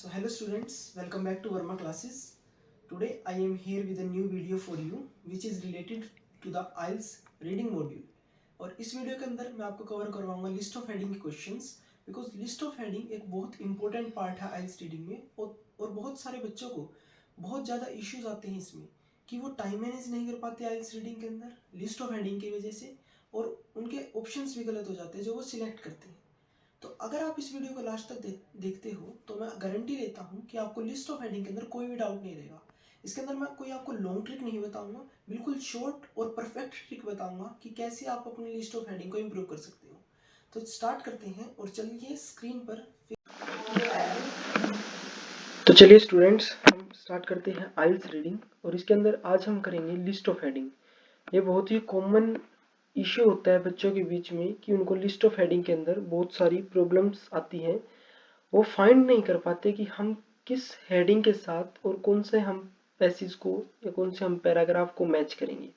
So hello students, welcome back to Verma classes. Today I am here with a new video for you which is related to the IELTS reading module. और इस video के अंदर मैं आपको cover करवाऊंगा list of heading के questions because list of heading एक बहुत इंपॉर्टेंट पार्ट है आइल्स रीडिंग में और बहुत सारे बच्चों को बहुत ज़्यादा इश्यूज आते हैं इसमें कि वो टाइम मैनेज नहीं कर पाते आइल्स रीडिंग के अंदर लिस्ट ऑफ हेडिंग की वजह से और उनके ऑप्शंस भी गलत हो जाते हैं जो वो सिलेक्ट करते हैं। तो अगर आप इस वीडियो को लास्ट तक देखते हो तो मैं गारंटी लेता हूँ कि आपको लिस्ट ऑफ हेडिंग के अंदर कोई भी डाउट नहीं रहेगा। इसके अंदर मैं कोई आपको लॉन्ग ट्रिक नहीं बताऊंगा, बिल्कुल शॉर्ट और परफेक्ट ट्रिक बताऊंगा कि कैसे आप अपनी लिस्ट ऑफ हेडिंग को इम्प्रूव कर सकते हो। तो स्टार्ट करते हैं और चलिए स्क्रीन पर। तो चलिए स्टूडेंट्स, हम स्टार्ट करते हैं आइल्स रीडिंग और इसके अंदर आज हम करेंगे लिस्ट ऑफ हेडिंग। ये बहुत ही कॉमन इश्यू होता है बच्चों के बीच में कि उनको लिस्ट ऑफ हेडिंग के अंदर बहुत सारी प्रॉब्लम्स आती हैं। वो फाइंड नहीं कर पाते कि हम किस हेडिंग के साथ और कौन से हम पैसेज को या कौन से हम पैराग्राफ को मैच करेंगे।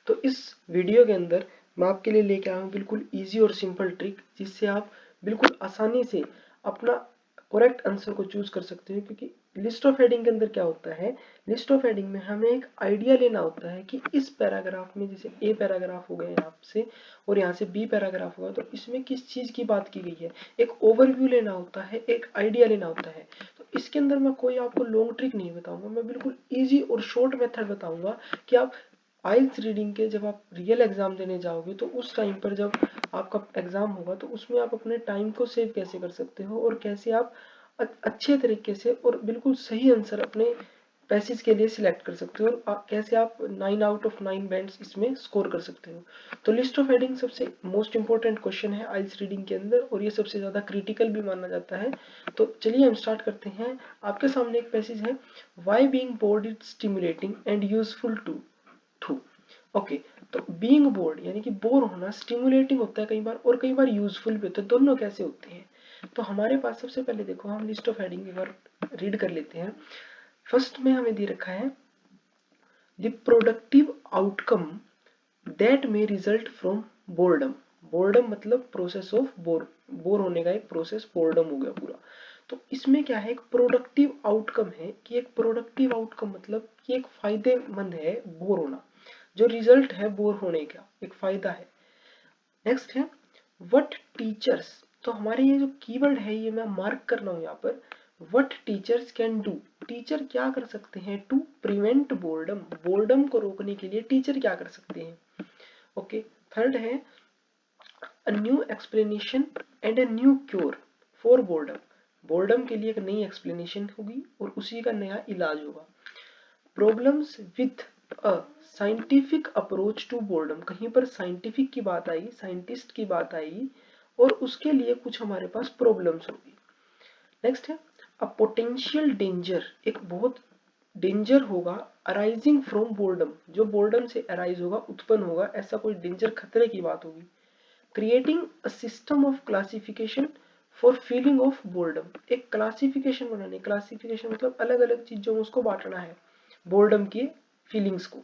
तो इस वीडियो के अंदर मैं आपके लिए लेके आया हूँ बिल्कुल इजी और सिंपल ट्रिक जिससे आप बिल्कुल आसानी से अपना करेक्ट आंसर को चूज कर सकते हो। क्योंकि लिस्ट ऑफ हेडिंग के अंदर क्या होता है, लिस्ट ऑफ हेडिंग में हमें एक आइडिया लेना होता है कि इस पैराग्राफ में जैसे ए पैराग्राफ हो गया यहाँ से और यहाँ से बी पैराग्राफ होगा तो इसमें किस चीज की बात की गई है, एक ओवरव्यू लेना होता है, एक आइडिया लेना होता है। तो इसके अंदर मैं कोई आपको लॉन्ग ट्रिक नहीं बताऊंगा, मैं बिल्कुल ईजी और शॉर्ट मेथड बताऊंगा कि आप आइल्स रीडिंग के जब आप रियल एग्जाम देने जाओगे तो उस टाइम पर जब आपका एग्जाम होगा तो उसमें आप अपने टाइम को सेव कैसे कर सकते हो और कैसे आप अच्छे तरीके से और बिल्कुल सही आंसर अपने पैसेज के लिए सिलेक्ट कर सकते हो और कैसे आप 9 आउट ऑफ 9 बैंड्स इसमें स्कोर कर सकते हो। तो लिस्ट ऑफ हेडिंग सबसे मोस्ट इंपॉर्टेंट क्वेश्चन है आइल्स रीडिंग के अंदर और ये सबसे ज्यादा क्रिटिकल भी माना जाता है। तो चलिए हम स्टार्ट करते हैं। आपके सामने एक पैसेज है, why being bored is stimulating and useful to to okay. तो बीइंग बोर्ड यानी कि बोर होना स्टिमुलेटिंग होता है कई बार और कई बार यूजफुल भी होता है। दोनों कैसे होते हैं, तो हमारे पास सबसे पहले देखो हम लिस्ट ऑफ हेडिंग एक बार रीड कर लेते हैं। फर्स्ट में हमें दे रखा है the productive outcome that may result from boredom. Boredom मतलब प्रोसेस ऑफ बोर होने का एक प्रोसेस बोर्डम हो गया पूरा। तो इसमें क्या है, एक प्रोडक्टिव आउटकम है कि एक प्रोडक्टिव आउटकम मतलब कि एक फायदेमंद है बोर होना, जो रिजल्ट है बोर होने का एक फायदा है। नेक्स्ट है व्हाट टीचर्स, तो हमारे ये जो कीवर्ड है ये मैं मार्क कर रहा हूं यहाँ पर, what teachers can do, teacher क्या कर सकते हैं टू प्रिवेंट बोर्डम, बोर्डम को रोकने के लिए टीचर क्या कर सकते हैं। ओके। थर्ड है a new explanation and a new cure for boredom, boredom के लिए एक नई एक्सप्लेनेशन होगी और उसी का नया इलाज होगा। Problems with a scientific approach to boredom, कहीं पर साइंटिफिक की बात आई, साइंटिस्ट की बात आई और उसके लिए कुछ हमारे पास प्रॉब्लम्स होगी। नेक्स्ट है अ पोटेंशियल डेंजर, एक बहुत डेंजर होगा अराइजिंग फ्रॉम बोर्डम, जो बोर्डम से अराइज होगा उत्पन्न होगा ऐसा कोई डेंजर खतरे की बात होगी। Creating a system of classification for feeling of boredom, एक क्लासिफिकेशन बनाने, क्लासिफिकेशन मतलब अलग अलग चीजों में उसको बांटना है बोर्डम की फीलिंग्स को।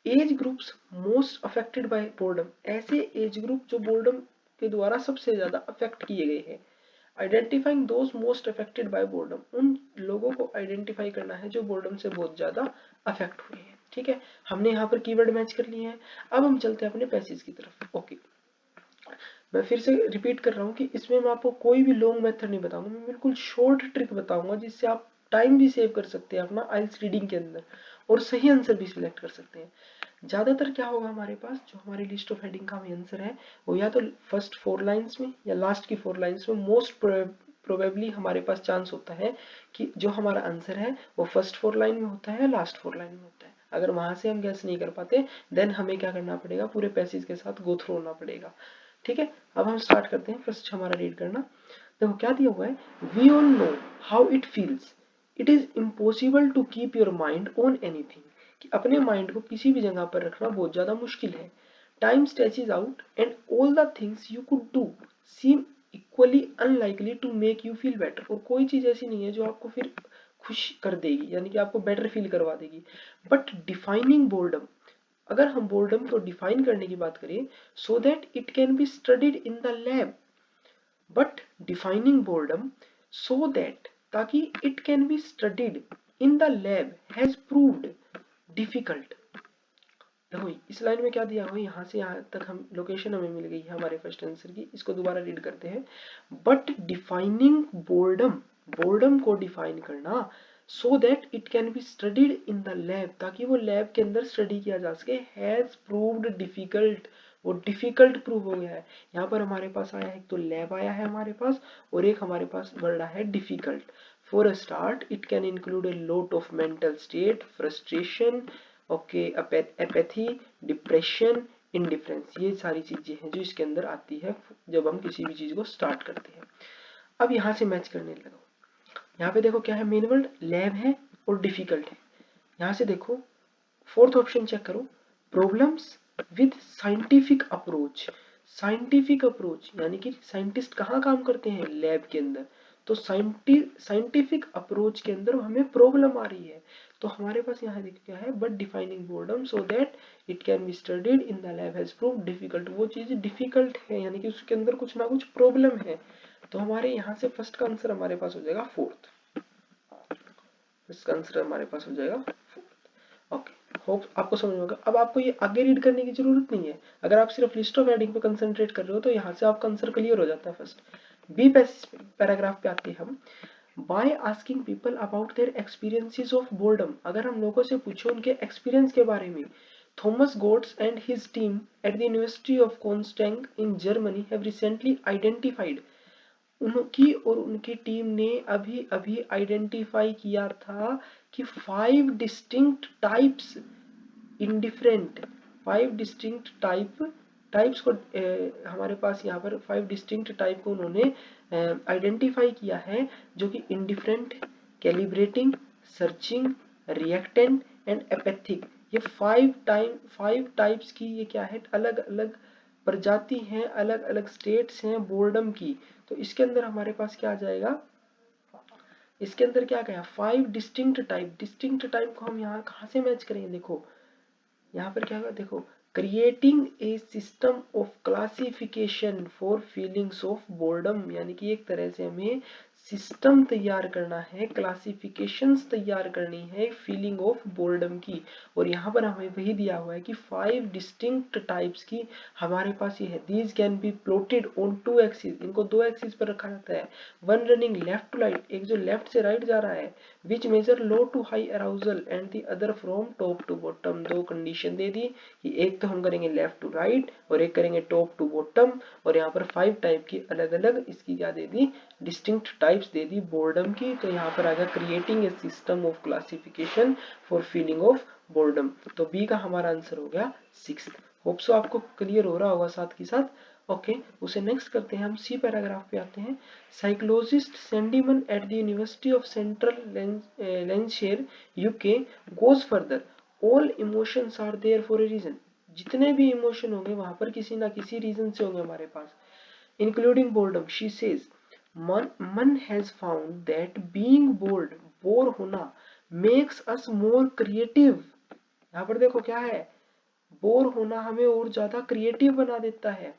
Age groups most affected by boredom, ऐसे एज ग्रुप जो बोर्डम के द्वारा सबसे ज्यादा अफेक्ट किए गए हैं। Identifying those most affected by boredom, उन लोगों को आइडेंटिफाई करना है जो बोर्डम से बहुत ज्यादा अफेक्ट हुए हैं। ठीक है, हमने यहाँ पर कीवर्ड मैच कर लिए हैं। अब हम चलते हैं अपने पैसेज की तरफ। ओके, मैं फिर से रिपीट कर रहा हूँ कि इसमें मैं आपको कोई भी लॉन्ग मेथड नहीं बताऊंगा, मैं बिल्कुल शॉर्ट ट्रिक बताऊंगा जिससे आप टाइम भी सेव कर सकते हैं अपना आइल्स रीडिंग के अंदर और सही आंसर भी सिलेक्ट कर सकते हैं। ज्यादातर क्या होगा हमारे पास, जो हमारी लिस्ट ऑफ हेडिंग का आंसर है वो या तो फर्स्ट 4 लाइंस में या लास्ट की 4 लाइंस में मोस्ट प्रोबेबली हमारे पास चांस होता है कि जो हमारा आंसर है वो फर्स्ट 4 लाइन में होता है, लास्ट 4 लाइन में होता है। अगर वहां से हम गैस नहीं कर पाते देन हमें क्या करना पड़ेगा, पूरे पैसेज के साथ गो थ्रू होना पड़ेगा। ठीक है, अब हम स्टार्ट करते हैं। फर्स्ट हमारा रीड करना, देखो क्या दिया हुआ है, we all know how it feels, it is impossible to keep your mind on anything, कि अपने माइंड को किसी भी जगह पर रखना बहुत ज्यादा मुश्किल है। Time stretches out and all the things you could do seem equally unlikely to make you feel better, और कोई चीज ऐसी नहीं है जो आपको फिर खुश कर देगी यानी कि आपको बेटर फील करवा देगी। बट डिफाइनिंग बोर्डम, अगर हम बोर्डम को डिफाइन करने की बात करें, so that it can be studied in the lab, but defining boredom so that ताकि it can be studied in the lab has proved difficult. देखो इस लाइन में क्या दिया हुआ है, यहाँ से यहाँ तक हम लोकेशन हमें मिल गई है हमारे फर्स्ट आंसर की। इसको दोबारा रीड करते हैं। बट डिफाइनिंग बोर्डम, बोर्डम को डिफाइन करना, सो that it can be studied in the lab, ताकि वो लैब के अंदर स्टडी किया जा सके, हैज प्रूव्ड डिफिकल्ट, वो डिफिकल्ट प्रूव हो गया है। यहाँ पर हमारे पास आया है, एक तो लैब आया है हमारे पास, और एक हमारे पास वर्ड आया है difficult. For a start it can include a lot of mental state, frustration, okay, apathy, depression, indifference, ये सारी चीजें हैं जो इसके अंदर आती है जब हम किसी भी चीज को स्टार्ट करते हैं। अब यहाँ से मैच करने लगो। यहाँ पे देखो क्या है, मेन वर्ड लैब है और डिफिकल्ट है। यहाँ से देखो फोर्थ ऑप्शन चेक करो, problems with scientific approach. Scientific approach यानी कि साइंटिस्ट कहाँ काम करते हैं, लैब के अंदर। तो साइंटिफिक अप्रोच के अंदर हमें प्रॉब्लम आ रही है। तो हमारे पास यहाँ देखो क्या है, but defining boredom so that it can be studied in the lab has proved difficult. वो चीज डिफिकल्ट है यानी कि उसके अंदर कुछ ना कुछ प्रॉब्लम है। तो हमारे यहाँ से फर्स्ट का आंसर हमारे पास हो जाएगा फोर्थ। इसका आंसर हमारे पास हो जाएगा फोर्थ। ओके, होप आपको समझ में होगा। अब आपको ये आगे रीड करने की जरूरत नहीं है। अगर आप सिर्फ लिस्ट ऑफ हेडिंग पे कंसंट्रेट कर रहे हो तो यहाँ से आपका आंसर क्लियर हो जाता है। फर्स्ट बी पैराग्राफ पे आते हैं हम। By asking people about their experiences of boredom, अगर हम लोगों से पूछो उनके एक्सपीरियंस के बारे में, Thomas Goetz and his team at the University of Konstanz in Germany have recently identified, उनकी और उनकी टीम ने अभी अभी आइडेंटिफाई किया था कि 5 distinct types indifferent, 5 distinct types को हमारे पास यहाँ पर 5 डिस्टिंक्ट टाइप को उन्होंने आइडेंटिफाई किया है, जो कि indifferent, calibrating, searching, reactant and एपैथिक। ये 5 टाइप्स की ये क्या है, अलग अलग प्रजाति हैं, अलग अलग स्टेट्स हैं बोर्डम की। तो इसके अंदर हमारे पास क्या आ जाएगा, इसके अंदर क्या गया, 5 डिस्टिंक्ट टाइप। डिस्टिंक्ट टाइप को हम यहाँ कहाँ से मैच करेंगे, देखो यहाँ पर क्या होगा, देखो creating a system of classification for feelings of boredom, यानी कि एक तरह से हमें सिस्टम तैयार करना है, क्लासिफिकेशंस तैयार करनी है फीलिंग ऑफ बोर्डम की। और यहाँ पर हमें वही दिया हुआ है कि 5 डिस्टिंक्ट टाइप्स की हमारे पास ये है। These can be plotted on 2 axes, इनको 2 एक्सिस पर रखा जाता है। One running left to right, एक जो लेफ्ट से राइट जा रहा है, which measure low to high arousal and the other from top to bottom. दो कंडीशन दे दी कि एक तो हम करेंगे लेफ्ट टू राइट और एक करेंगे टॉप टू बॉटम। और यहाँ पर 5 टाइप की अलग अलग इसकी क्या दे दी, डिस्टिंक्ट टाइप्स दे दी बोर्डम की। तो यहाँ पर आएगा creating a system of classification for feeling of boredom. तो बी का हमारा आंसर हो गया 6। होप सो आपको क्लियर हो रहा होगा साथ के साथ। ओके, उसे नेक्स्ट करते हैं हम, सी पैराग्राफ पे आते हैं। Psychologist Sandi Mann at the University of Central Lancashire UK goes further, all emotions are there for a reason. जितने भी इमोशन होंगे वहां पर किसी ना किसी रीजन से होंगे हमारे पास, इंक्लूडिंग बोर्डम। शी सेज मन has found that being board, bore होना, मेक्स अस मोर क्रिएटिव। यहाँ पर देखो क्या है, बोर होना हमें और ज्यादा क्रिएटिव बना देता है,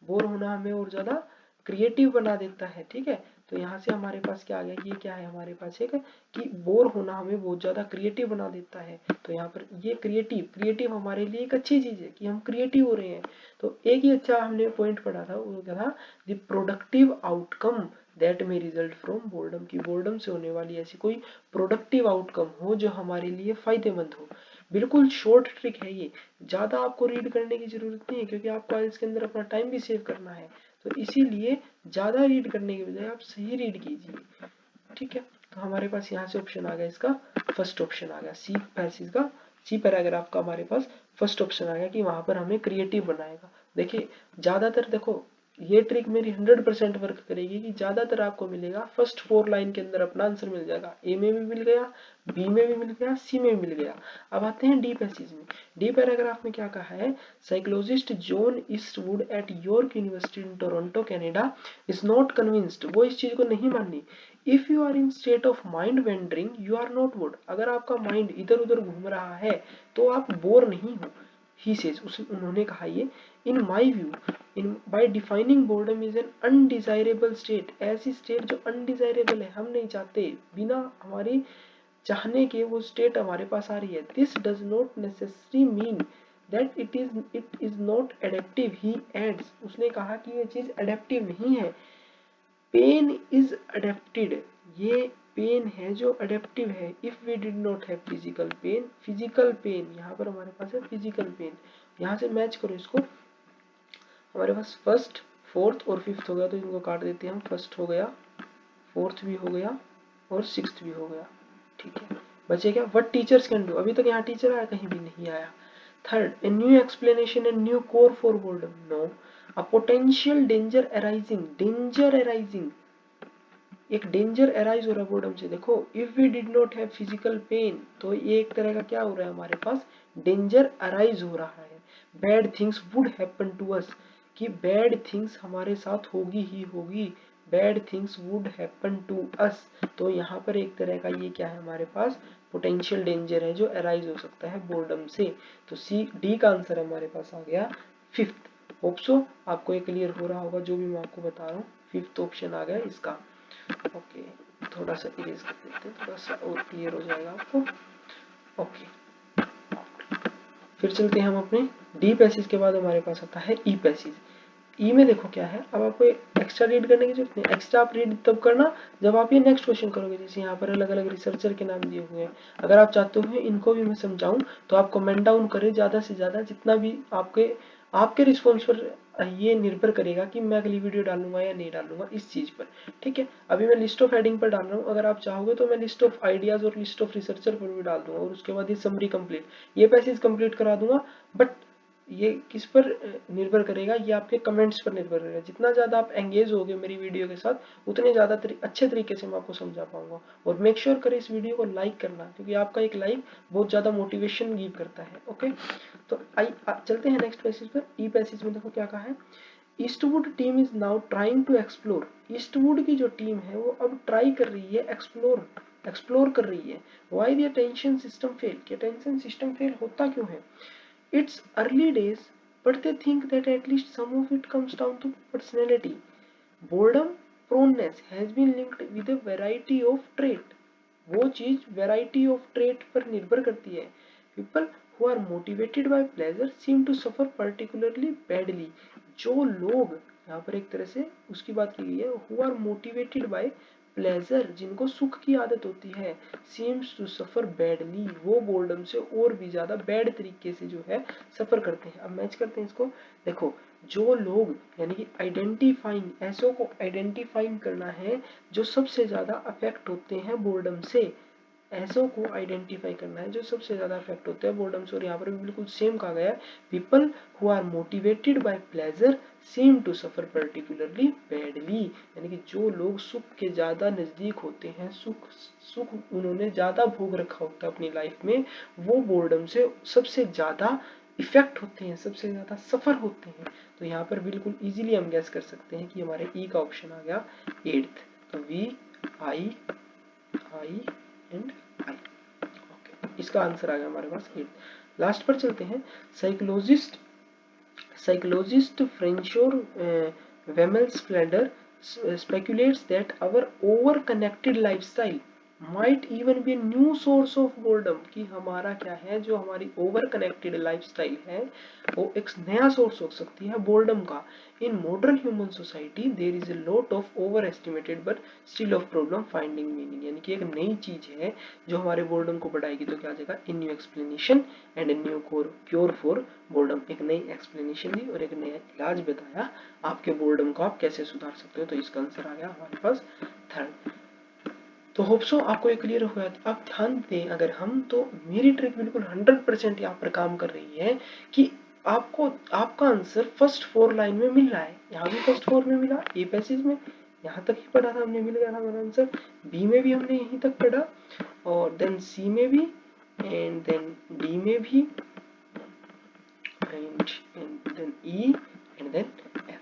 बोर होना हमें और ज्यादा क्रिएटिव बना देता है। ठीक है, तो यहाँ से हमारे पास क्या आ गया, ये क्या है हमारे पास एक कि बोर होना हमें बहुत ज्यादा क्रिएटिव बना देता है। तो यहाँ पर ये क्रिएटिव हमारे लिए एक अच्छी चीज है कि हम क्रिएटिव हो रहे हैं। तो एक ही अच्छा हमने पॉइंट पढ़ा था, वो क्या था, the productive outcome that may result from boredom, की बोर्डम से होने वाली ऐसी कोई प्रोडक्टिव आउटकम हो जो हमारे लिए फायदेमंद हो। बिल्कुल शॉर्ट ट्रिक है ये, ज्यादा आपको रीड करने की जरूरत नहीं है क्योंकि आपको इसके अंदर अपना टाइम भी सेव करना है। तो इसीलिए ज्यादा रीड करने के बजाय आप सही रीड कीजिए। ठीक है, तो हमारे पास यहाँ से ऑप्शन आ गया, इसका फर्स्ट ऑप्शन आ गया, सी पैसेज का, सी पैराग्राफ का हमारे पास फर्स्ट ऑप्शन आ गया कि वहां पर हमें क्रिएटिव बनाएगा। देखिए ज्यादातर देखो ये ट्रिक मेरी 100% वर्क करेगी कि ज्यादातर आपको मिलेगा फर्स्ट 4 लाइन के अंदर अपना आंसर मिल जाएगा। ए में भी मिल गया, बी में भी मिल गया, सी में भी मिल गया। अब आते हैं डी पैसेज में। डी पैराग्राफ में क्या कहा है, psychologist John Eastwood at York University in Toronto Canada is not convinced, वो इस चीज को नहीं मानी। If you are in state of mind wandering you are not bored, अगर आपका माइंड इधर उधर घूम रहा है तो आप बोर नहीं हो। ही सेज, उन्होंने कहा ये, in my view in by defining boredom is an undesirable state, ऐसी स्टेट जो अनडिजायरेबल है, हम नहीं चाहते, बिना हमारी चाहने के वो स्टेट हमारे पास आ रही है। This does not necessary mean that it is not adaptive, he adds, उसने कहा कि ये चीज एडेप्टिव नहीं है। पेन इज अडेप्टेड, ये पेन है जो अडेप्टिव है। If we did not have physical pain, physical pain यहाँ पर हमारे पास है फिजिकल पेन, यहाँ से मैच करो इसको, हमारे पास फर्स्ट फोर्थ और फिफ्थ हो गया, तो इनको काट देते हैं हम, फर्स्ट हो गया, फोर्थ भी हो गया और सिक्स्थ भी हो गया, ठीक है। बचे क्या, व्हाट टीचर्स कैन डू, अभी तक यहाँ टीचर आया, कहीं भी नहीं आया। Third, a new explanation and new cure for boredom, no. A potential danger arising, danger arising, एक डेंजर अराइज हो रहा है बोर्डम से। देखो if we did not have physical pain, तो ये एक तरह का क्या हो रहा है, हमारे पास डेंजर अराइज हो रहा है। Bad things would happen to us, कि बैड थिंग्स हमारे साथ होगी ही होगी, bad things would happen to us, तो यहाँ पर एक तरह का ये क्या है हमारे पास, पोटेंशियल डेंजर है जो अराइज हो सकता है बोर्डम से। तो सी डी का आंसर हमारे पास आ गया फिफ्थ। होप सो आपको ये क्लियर हो रहा होगा जो भी मैं आपको बता रहा हूँ। फिफ्थ ऑप्शन आ गया इसका। ओके, थोड़ा सा इरेज कर देते हैं, थोड़ा सा और क्लियर हो जाएगा आपको। ओके, फिर चलते हैं हम अपने डी पैसेज के बाद हमारे पास आता है ई पैसेज। ई में देखो क्या है, अब आपको एक्स्ट्रा रीड करने की जरूरत नहीं, एक्स्ट्रा आप रीड तब करना जब आप ये नेक्स्ट क्वेश्चन करोगे। जैसे यहाँ पर अलग अलग रिसर्चर के नाम दिए हुए हैं, अगर आप चाहते हो इनको भी मैं समझाऊं तो आप कमेंट डाउन करें ज्यादा से ज्यादा, जितना भी आपके रिस्पॉन्स पर ये निर्भर करेगा कि मैं अगली वीडियो डालूंगा या नहीं डालूंगा इस चीज पर, ठीक है। अभी मैं लिस्ट ऑफ हेडिंग पर डाल रहा हूँ, अगर आप चाहोगे तो मैं लिस्ट ऑफ आइडियाज और लिस्ट ऑफ रिसर्चर पर भी डाल दूंगा, और उसके बाद ये समरी कंप्लीट, ये पैसेज कंप्लीट करा दूंगा। बट ये किस पर निर्भर करेगा, ये आपके कमेंट्स पर निर्भर करेगा। जितना ज्यादा आप एंगेज होगे मेरी वीडियो के साथ, उतने ज्यादा अच्छे तरीके से मैं आपको समझा पाऊंगा। और मेक श्योर करें इस वीडियो को लाइक करना, क्योंकि आपका एक लाइक बहुत ज्यादा मोटिवेशन गिव करता है। ओके, तो चलते हैं नेक्स्ट पैसेज पर। ई पैसेज में देखो क्या कहा है, Eastwood team is now trying to explore, Eastwood की जो टीम है वो अब ट्राई कर रही है, एक्सप्लोर कर रही है। Why the attention system fail, कि अटेंशन सिस्टम फेल होता क्यों है। It's early days, but they think that at least some of it comes down to personality. Boredom proneness has been linked with a variety of trait. वो चीज variety of trait पर निर्भर करती है। People who are motivated by pleasure seem to suffer particularly badly. जो लोग, यहाँ पर एक तरह से उसकी बात की गई है, who are motivated by pleasure, जिनको सुख की आदत होती है, सीम्स टू सफर बैडली, वो बोर्डम से और भी ज्यादा बैड तरीके से जो है सफर करते हैं। अब मैच करते हैं इसको, देखो जो लोग, यानी कि आइडेंटिफाइंग, ऐसो को आइडेंटिफाइंग करना है जो सबसे ज्यादा अफेक्ट होते हैं बोर्डम से, ऐसो को आइडेंटिफाई करना है जो सबसे ज्यादा अफेक्ट होते हैं बोर्डम से। और यहाँ पर भी बिल्कुल सेम कहा गया है, people who are motivated by pleasure seem to suffer particularly badly, यानी कि जो लोग सुख के ज्यादा नजदीक होते हैं, सुख उन्होंने ज्यादा भोग रखा होता है अपनी लाइफ में, वो बोर्डम से सबसे ज्यादा इफेक्ट होते हैं, सबसे ज्यादा सफर होते हैं। तो यहाँ पर बिल्कुल इजीली हम गैस कर सकते हैं कि हमारे ई का ऑप्शन आ गया एट्थ। तो V I I and I, okay, इसका आंसर आ गया हमारे पास एट्थ। लास्ट पर चलते हैं, psychologist Francoise Wemelsfelder speculates that our over connected lifestyle might even be a new source of boredom, कि हमारा क्या है, जो हमारी ओवर कनेक्टेड लाइफस्टाइल है वो एक नया सोर्स हो सकती है बोर्डम का। In modern human society there is a lot of overestimated but still of problem finding meaning, यानी कि एक नई चीज है जो हमारे बोर्डम को बढ़ाएगी। तो क्या आ जाएगा, in new explanation and a new cure for boredom, एक नई एक्सप्लेनेशन दी और एक नया इलाज बताया आपके बोर्डम को आप कैसे सुधार सकते हो। तो इसका आंसर आ गया हमारे पास थर्ड। तो होप सो आपको ये क्लियर हो गया। आप ध्यान दें अगर हम, तो मेरी ट्रिक बिल्कुल 100% यहाँ पर काम कर रही है कि आपको आपका आंसर फर्स्ट 4 लाइन में मिल रहा है। यहाँ भी फर्स्ट 4 में मिला, ए पैसेज में यहाँ तक ही पढ़ा था हमने, मिल गया था हमारा आंसर। बी में भी हमने यहीं तक पढ़ा, और देन सी में भी, एंड देन डी में भी, and then E, and then F.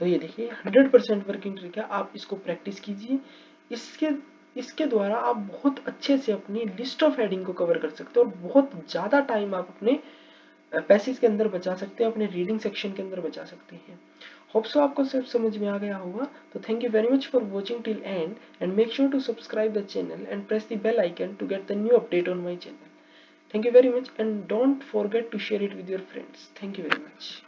तो ये देखिए 100% वर्किंग ट्रिक है, आप इसको प्रैक्टिस कीजिए। इसके द्वारा आप बहुत अच्छे से अपनी लिस्ट ऑफ हेडिंग को कवर कर सकते हो और बहुत ज़्यादा टाइम आप अपने पैसेज के अंदर बचा सकते हैं, अपने रीडिंग सेक्शन के अंदर बचा सकते हैं। होप सो आपको सब समझ में आ गया होगा। तो thank you very much for watching till end make sure to subscribe the channel and press the bell icon to get the new update on my channel. Thank you very much and don't forget to share it with your friends. Thank you very much.